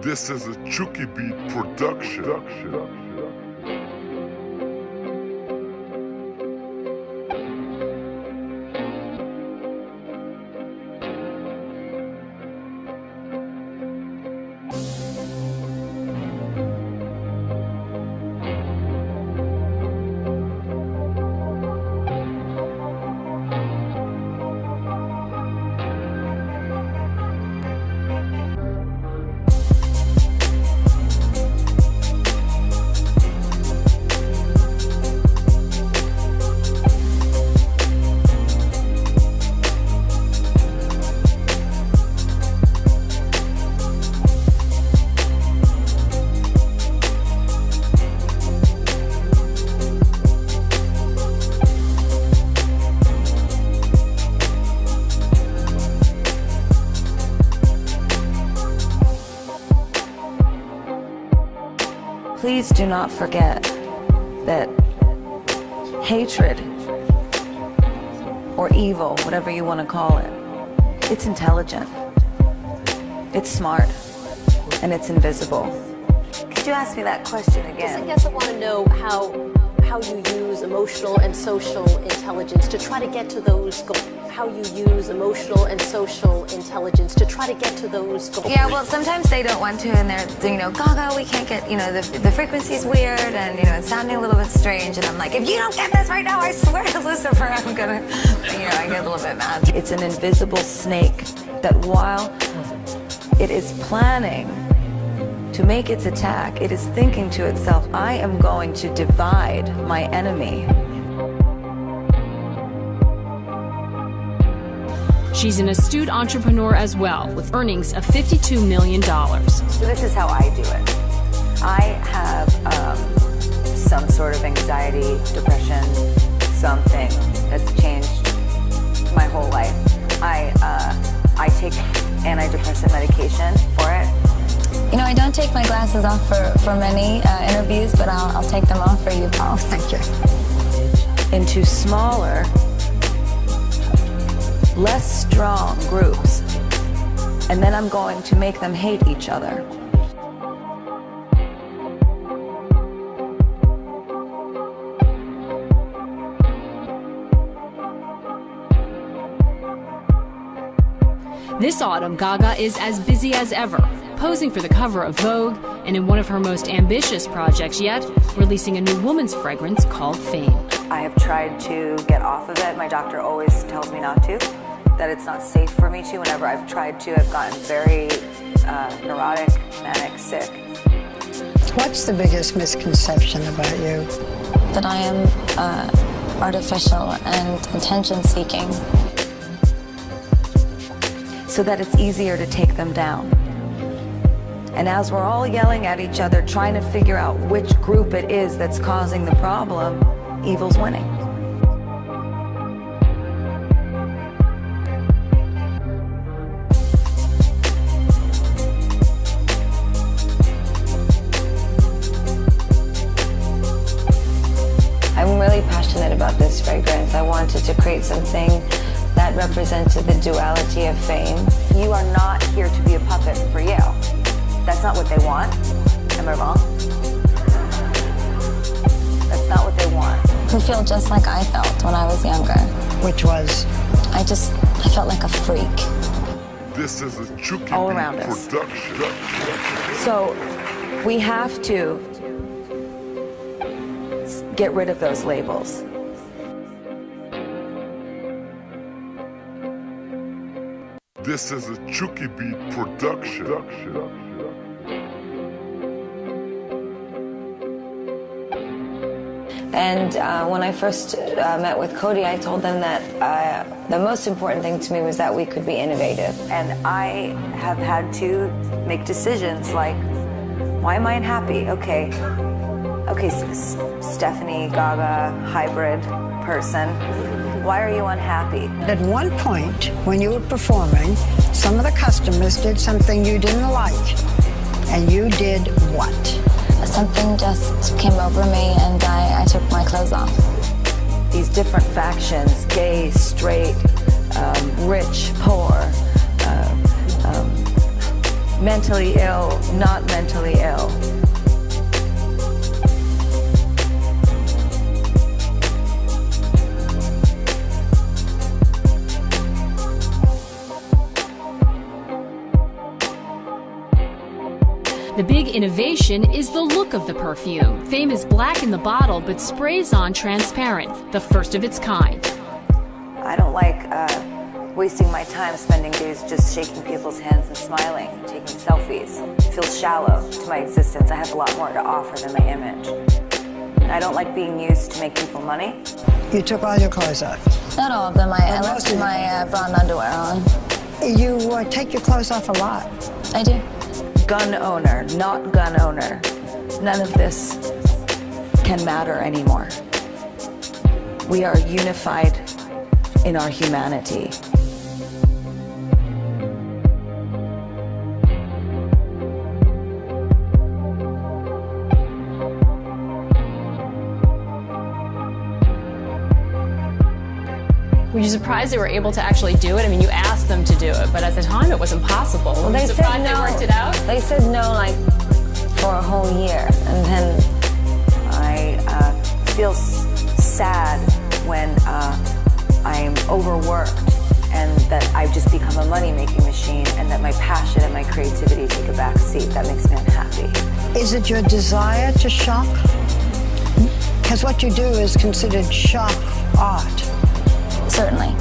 This is a Chucky Beat production. Please do not forget that hatred or evil, whatever you want to call it, it's intelligent, it's smart, and it's invisible. Could you ask me that question again? I guess I want to know how you use emotional and social intelligence to try to get to those goals. How you use emotional and social intelligence to try to get to those goals. Yeah, well, sometimes they don't want to, and they're, Gaga, we can't get, the frequency's weird, and, it's sounding a little bit strange, and I'm like, if you don't get this right now, I swear to Lucifer, I'm gonna, I get a little bit mad. It's an invisible snake that while it is planning to make its attack, it is thinking to itself, I am going to divide my enemy. She's an astute entrepreneur as well, with earnings of $52 million. So this is how I do it. I have some sort of anxiety, depression, something that's changed my whole life. I take antidepressant medication for it. I don't take my glasses off for many interviews, but I'll take them off for you, Paul. Thank you. Into smaller, less strong groups, and then I'm going to make them hate each other. This autumn, Gaga is as busy as ever, posing for the cover of Vogue, and in one of her most ambitious projects yet, releasing a new woman's fragrance called Fame. I have tried to get off of it. My doctor always tells me not to, that it's not safe for me to. Whenever I've tried to, I've gotten very neurotic, manic, sick. What's the biggest misconception about you? That I am artificial and attention-seeking. So that it's easier to take them down. And as we're all yelling at each other, trying to figure out which group it is that's causing the problem, evil's winning. I'm really passionate about this fragrance. I wanted to create something that represented the duality of fame. You are not here to be a puppet for Yale. That's not what they want. Am I wrong? That's not what they want. Who feel just like I felt when I was younger. Which was? I felt like a freak. This is a Chucky All Beat around us. production. So we have to get rid of those labels. This is a Chucky Beat production. And when I first met with Cody, I told them that the most important thing to me was that we could be innovative. And I have had to make decisions like, why am I unhappy? Okay, Stephanie, Gaga, hybrid person. Why are you unhappy? At one point, when you were performing, some of the customers did something you didn't like. And you did what? Something just came over me and I took my clothes off. These different factions, gay, straight, rich, poor, mentally ill, not mentally ill. The big innovation is the look of the perfume. Fame is black in the bottle but sprays on transparent, the first of its kind. I don't like wasting my time spending days just shaking people's hands and smiling, taking selfies. It feels shallow to my existence. I have a lot more to offer than my image. I don't like being used to make people money. You took all your clothes off. Not all of them. I left my bra and underwear on. You take your clothes off a lot. I do. Gun owner, not gun owner. None of this can matter anymore. We are unified in our humanity. Were you surprised they were able to actually do it? I mean, you asked them to do it, but at the time it was impossible. Well, Were you surprised they worked it out? They said no, like, for a whole year. And then I feel sad when I'm overworked and that I've just become a money-making machine and that my passion and my creativity take a back seat. That makes me unhappy. Is it your desire to shock? Because what you do is considered shock art. Certainly.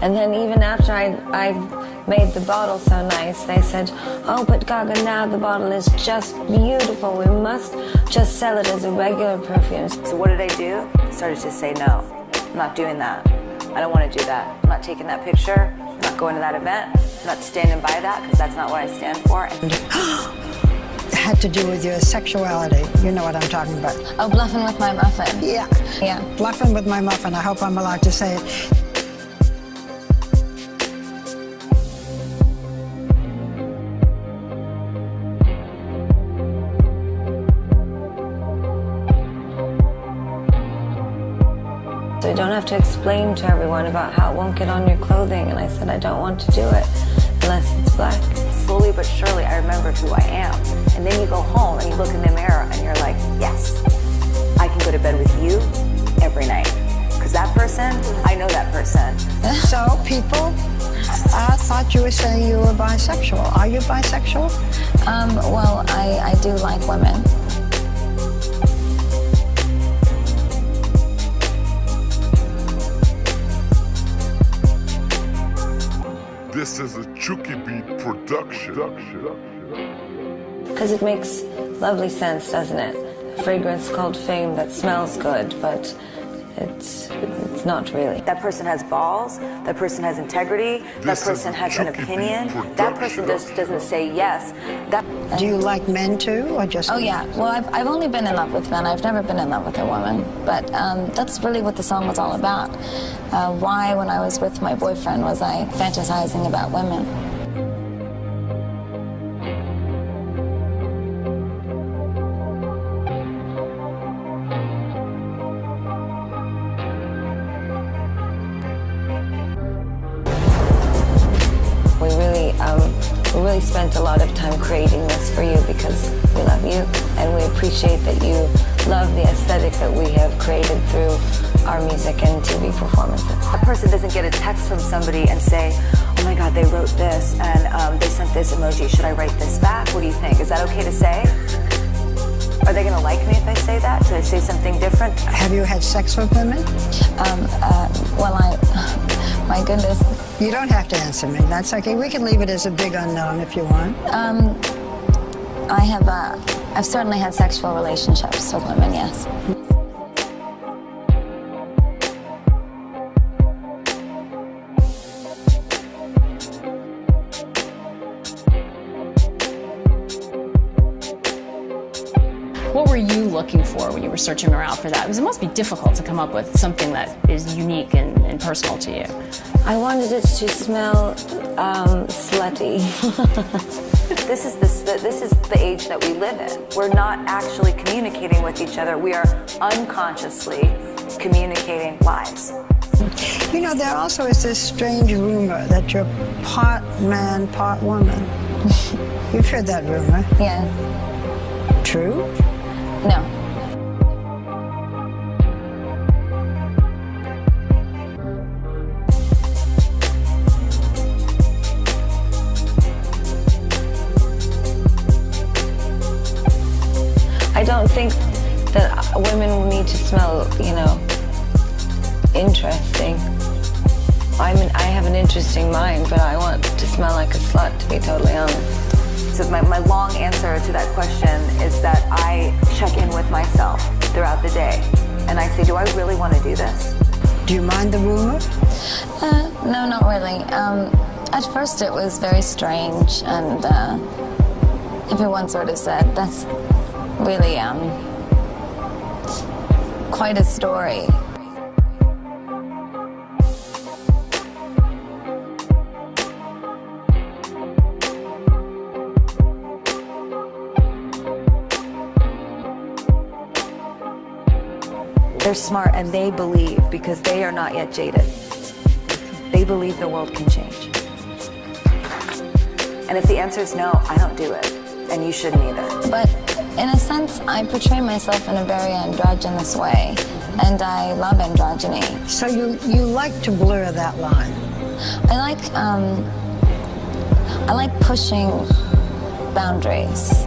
And then even after I made the bottle so nice, they said, oh, but Gaga, now the bottle is just beautiful. We must just sell it as a regular perfume. So what did I do? I started to say no. I'm not doing that. I don't want to do that. I'm not taking that picture. I'm not going to that event. I'm not standing by that because that's not what I stand for. It had to do with your sexuality. You know what I'm talking about. Oh, bluffing with my muffin. Yeah. Yeah. Bluffing with my muffin. I hope I'm allowed to say it. So you don't have to explain to everyone about how it won't get on your clothing. And I said, I don't want to do it unless it's black. Slowly but surely, I remembered who I am. And then you go home and you look in the mirror and you're like, yes, I can go to bed with you every night. Because that person, I know that person. So people, I thought you were saying you were bisexual. Are you bisexual? Well, I do like women. This is a Chucky Beat production. Because it makes lovely sense, doesn't it? A fragrance called fame that smells good, but it's not really. That person has balls, that person has integrity, that person has an opinion, that person doesn't say yes. Do you like men too, or just? Oh yeah, well I've only been in love with men. I've never been in love with a woman. But that's really what the song was all about. Why, when I was with my boyfriend, was I fantasizing about women? We really spent a lot of time creating this for you because we love you and we appreciate that you love the aesthetic that we have created through our music and TV performances. A person doesn't get a text from somebody and say, oh my God, they wrote this and they sent this emoji. Should I write this back? What do you think? Is that okay to say? Are they going to like me if I say that? Should I say something different? Have you had sex with women? Well, my goodness. You don't have to answer me. That's okay. We can leave it as a big unknown if you want. I've certainly had sexual relationships with women, yes. What were you looking for when you were searching around for that? Because it must be difficult to come up with something that is unique and personal to you. I wanted it to smell slutty. This is the age that we live in. We're not actually communicating with each other. We are unconsciously communicating lies. You know, there also is this strange rumor that you're part man, part woman. You've heard that rumor. Yes. True? No. I don't think that women will need to smell, you know, interesting. I have an interesting mind, but I want to smell like a slut, to be totally honest. So my long answer to that question is that I check in with myself throughout the day. And I say, do I really want to do this? Do you mind the rumor? No, not really. At first it was very strange, and everyone sort of said, that's really quite a story. They're smart and they believe because they are not yet jaded. They believe the world can change. And if the answer is no, I don't do it. And you shouldn't either. But in a sense, I portray myself in a very androgynous way, and I love androgyny. So you like to blur that line? I like pushing boundaries.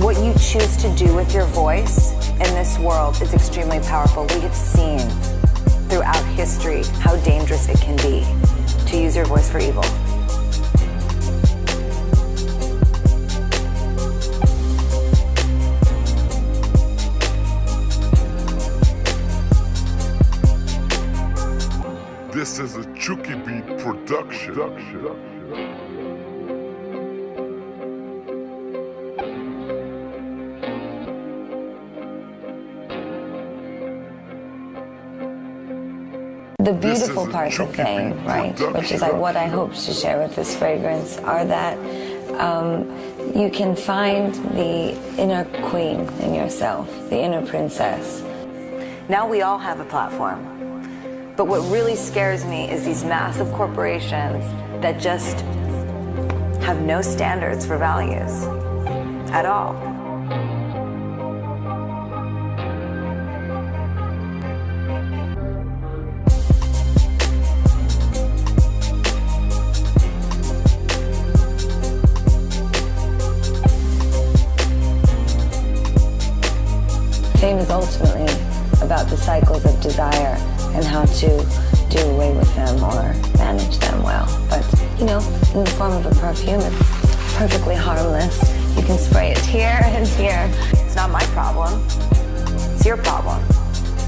What you choose to do with your voice in this world is extremely powerful. We have seen throughout history how dangerous it can be to use your voice for evil. This is a Chucky Beat production. The beautiful parts of fame, right, which is like what I hope to share with this fragrance, are that you can find the inner queen in yourself, the inner princess. Now we all have a platform. But what really scares me is these massive corporations that just have no standards for values at all. Fame is ultimately about the cycles of desire and how to do away with them or manage them well. But, you know, in the form of a perfume, it's perfectly harmless. You can spray it here and here. It's not my problem. It's your problem.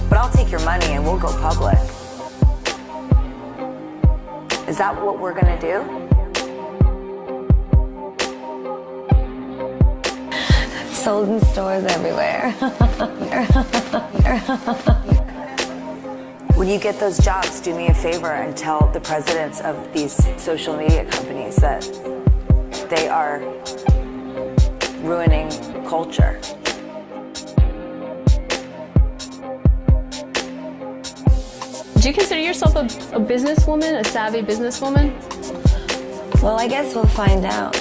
But I'll take your money and we'll go public. Is that what we're gonna do? Sold in stores everywhere. When you get those jobs, do me a favor and tell the presidents of these social media companies that they are ruining culture. Do you consider yourself a businesswoman, a savvy businesswoman? Well, I guess we'll find out.